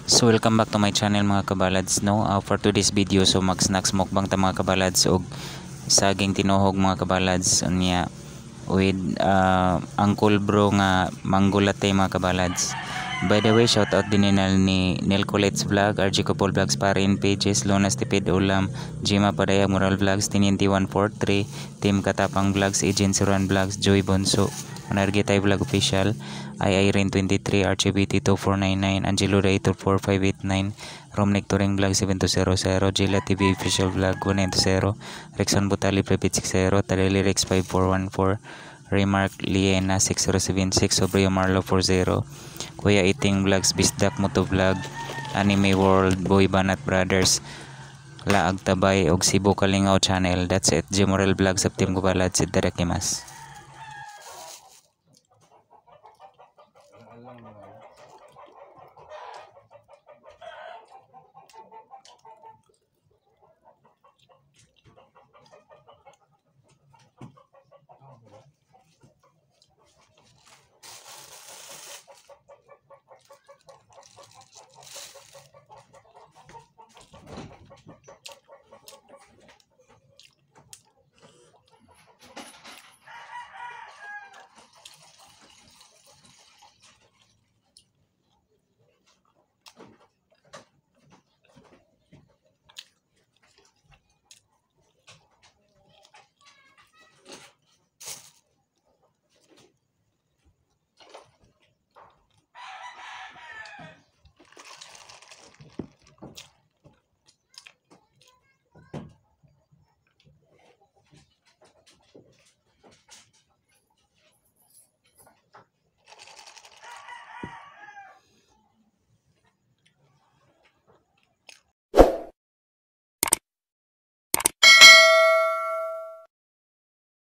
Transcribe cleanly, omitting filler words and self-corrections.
So welcome back to my channel mga kabalads no. For today's video so mag-snacks mukbang ta mga kabalads og saging tinuhog mga kabalads niya with Uncle Bro nga mango latte mga kabalads. By the way, shout out din ni Nel Colette's Vlog, RG Couple Vlogs para in pages, Lunas Tipid Ulam, Jima Padaya Moral Vlogs, Tinienti 143, Team Katapang Vlogs, Agent Suran Vlogs, Joy Bonso, Manargitay Vlog Official, Irene 23, RGBT 2499, Angelo Rator 4589, Romnick Touring Vlog 7200, Jila TV Official Vlog 190, Rexon Butali Prepit 60, Talili Rex 5414, Remark Liena 6076, Sobrio Marlo 40, Kuya Iting Vlogs, Bisdak Moto Vlog, Anime World, Boy Banat Brothers, Laag Tabay og Cebu Kalingaw Channel. That's it. Jimorel Vlog sa Team Kubalad, Sidarakimas.